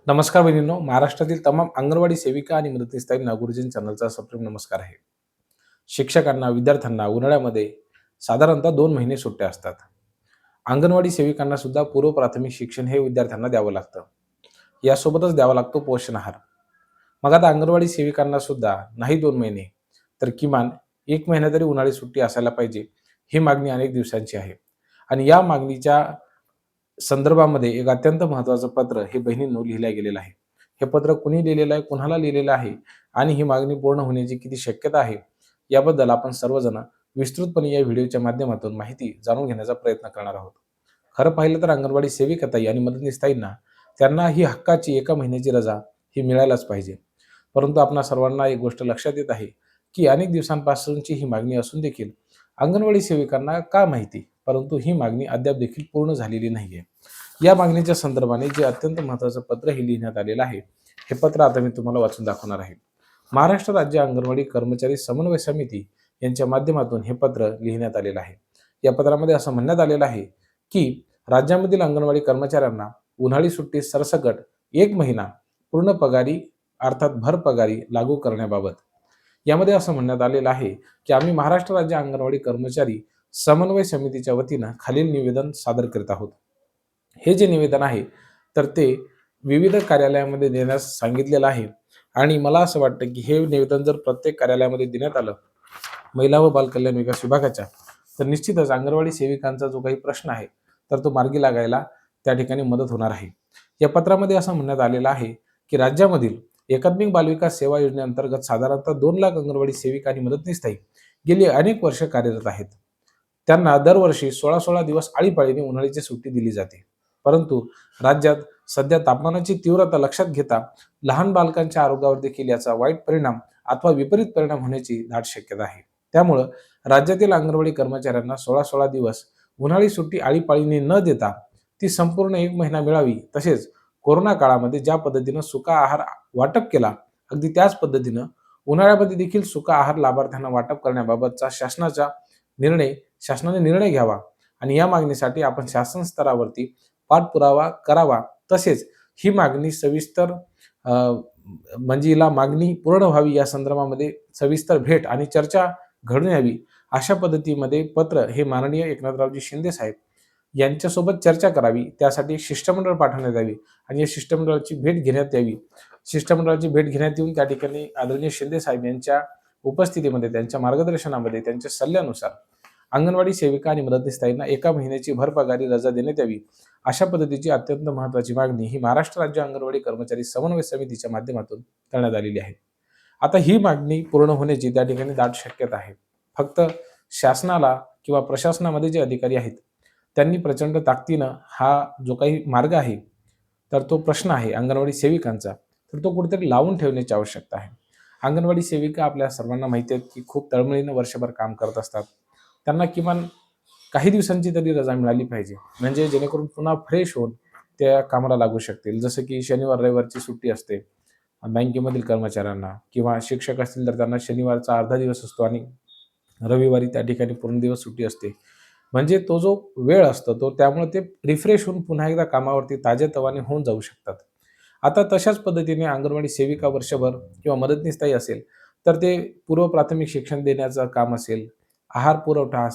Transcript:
नमस्कार बहिणींनो, महाराष्ट्रातील तमाम अंगणवाडी सेविका आणि मदतनीसताईंना गुरुजन चॅनलचा सप्रेम नमस्कार आहे. शिक्षकांना, विद्यार्थ्यांना उन्हाळ्यामध्ये साधारणतः 2 महिने सुट्ट्या असतात. अंगणवाडी सेविकांना सुद्धा पूर्व प्राथमिक शिक्षण हे विद्यार्थ्यांना द्यावं लागतं. यासोबतच द्यावा लागतो पोषण आहार. मग आता अंगणवाडी सेविकांना सुद्धा नाही 2 महिने, तर किमान 1 महिना तरी उन्हाळी सुट्टी असायला पाहिजे, ही मागणी अनेक दिवसांची आहे. आणि या मागणीच्या संदर्भामध्ये एक अत्यंत महत्त्वाचं पत्र हे बहिणींनो लिहिलं गेलेलं आहे. हे पत्र कुणी लिहिलेलं आहे, कुणाला लिहिलेलं आहे आणि ही मागणी पूर्ण होण्याची किती शक्यता आहे, याबद्दल आपण सर्वजण विस्तृतपणे या व्हिडिओच्या माध्यमातून माहिती जाणून घेण्याचा प्रयत्न करणार आहोत. खरं पाहिलं तर अंगणवाडी सेविकाताई आणि मदतनीसताईंना त्यांना ही हक्काची 1 महिन्याची रजा ही मिळायलाच पाहिजे. परंतु आपणा सर्वांना एक गोष्ट लक्षात येत आहे, की अनेक दिवसांपासूनची ही मागणी असून देखील अंगणवाडी सेविकांना का माहिती, परंतु ही मागणी अद्याप देखील पूर्ण झालेली नाहीये. या मागणीच्या संदर्भाने जे अत्यंत महत्त्वाचं पत्र हे लिहिण्यात आलेलं आहे, हे पत्र आता मी तुम्हाला वाचून दाखवणार आहे. महाराष्ट्र राज्य अंगणवाडी कर्मचारी समन्वय समिती यांच्या माध्यमातून हे पत्र लिहिण्यात आलेलं आहे. या पत्रामध्ये असं म्हणण्यात आलेलं आहे, की राज्यामधील अंगणवाडी कर्मचाऱ्यांना उन्हाळी सुट्टी सरसकट 1 महिना पूर्ण पगारी अर्थात भर पगारी लागू करण्याबाबत. यामध्ये असं म्हणण्यात आलेलं आहे, की आम्ही महाराष्ट्र राज्य अंगणवाडी कर्मचारी समन्वय समितीच्या वतीनं खालील निवेदन सादर करीत आहोत. हे जे निवेदन आहे तर ते विविध कार्यालयामध्ये देण्यास सांगितलेलं आहे आणि मला असं वाटतं, की हे निवेदन जर प्रत्येक कार्यालयामध्ये देण्यात आलं महिला व बालकल्याण विकास विभागाच्या, तर निश्चितच अंगणवाडी सेविकांचा जो काही प्रश्न आहे तर तो मार्गी लागायला त्या ठिकाणी मदत होणार आहे. या पत्रामध्ये असं म्हणण्यात आलेलं आहे, की राज्यामधील एकात्मिक बालविकास सेवा योजनेअंतर्गत साधारणतः 2 लाख अंगणवाडी सेविका आणि मदतनीसताई गेली अनेक वर्ष कार्यरत आहेत. त्यांना दरवर्षी 16-16 दिवस आळीपाळीने उन्हाळ्याची सुट्टी दिली जाते. परंतु राज्यात सध्या तापमानाची तीव्रता लक्षात घेता लहान बालकांच्या आरोग्यावर देखील याचा वाईट परिणाम अथवा विपरीत परिणाम होण्याची दाट शक्यता आहे. त्यामुळं राज्यातील अंगणवाडी कर्मचाऱ्यांना 16-16 दिवस उन्हाळी सुट्टी आळीपाळीने न देता ती संपूर्ण 1 महिना मिळावी. तसेच कोरोना काळामध्ये ज्या पद्धतीनं सुका आहार वाटप केला, अगदी त्याच पद्धतीनं उन्हाळ्यामध्ये देखील सुका आहार लाभार्थ्यांना वाटप करण्याबाबतचा शासनाने निर्णय घ्यावा आणि या मागणीसाठी आपण शासन स्तरावरती पाठपुरावा करावा. तसेच ही मागणी सविस्तर म्हणजे हिला मागणी पूर्ण व्हावी या संदर्भामध्ये सविस्तर भेट आणि चर्चा घडून यावी, अशा पद्धतीमध्ये पत्र हे माननीय एकनाथरावजी शिंदे साहेब यांच्यासोबत चर्चा करावी. त्यासाठी शिष्टमंडळ पाठवण्यात यावी आणि या शिष्टमंडळाची भेट घेण्यात यावी. शिष्टमंडळाची भेट घेण्यात येऊन त्या ठिकाणी आदरणीय शिंदे साहेब यांच्या उपस्थितीमध्ये, त्यांच्या मार्गदर्शनामध्ये, त्यांच्या सल्ल्यानुसार अंगणवाडी सेविका आणि मदतनीसताईंना 1 महिन्याची भरपगारी रजा देण्यात यावी. अशा पद्धतीची अत्यंत महत्त्वाची मागणी ही महाराष्ट्र राज्य अंगणवाडी कर्मचारी समन्वय समितीच्या माध्यमातून करण्यात आलेली आहे. आता ही मागणी पूर्ण होण्याची त्या ठिकाणी दाट शक्यता आहे. फक्त शासनाला किंवा प्रशासनामध्ये जे अधिकारी आहेत त्यांनी प्रचंड ताकदीनं हा जो काही मार्ग आहे तर तो प्रश्न आहे अंगणवाडी सेविकांचा, तर तो कुठेतरी लावून ठेवण्याची आवश्यकता आहे. अंगणवाडी सेविका आपल्या सर्वांना माहिती आहेत, की खूप तळमळीनं वर्षभर काम करत असतात. त्यांना किमान काही दिवसांची तरी रजा मिळाली पाहिजे, म्हणजे जेणेकरून पुन्हा फ्रेश होऊन त्या कामाला लागू शकतील. जसं की शनिवार रविवारची सुट्टी असते बँकेमधील कर्मचाऱ्यांना, किंवा शिक्षक असतील तर त्यांना शनिवारचा अर्धा दिवस असतो आणि रविवारी त्या ठिकाणी पूर्ण दिवस सुट्टी असते. म्हणजे तो जो वेळ असतो तो, त्यामुळे ते रिफ्रेश होऊन पुन्हा एकदा कामावरती ताजेतवाने होऊन जाऊ शकतात. आता तशाच पद्धतीने अंगणवाडी सेविका वर्षभर किंवा मदतनीसताई असेल तर ते पूर्व प्राथमिक शिक्षण देण्याचं काम असेल, आहार पुरवठा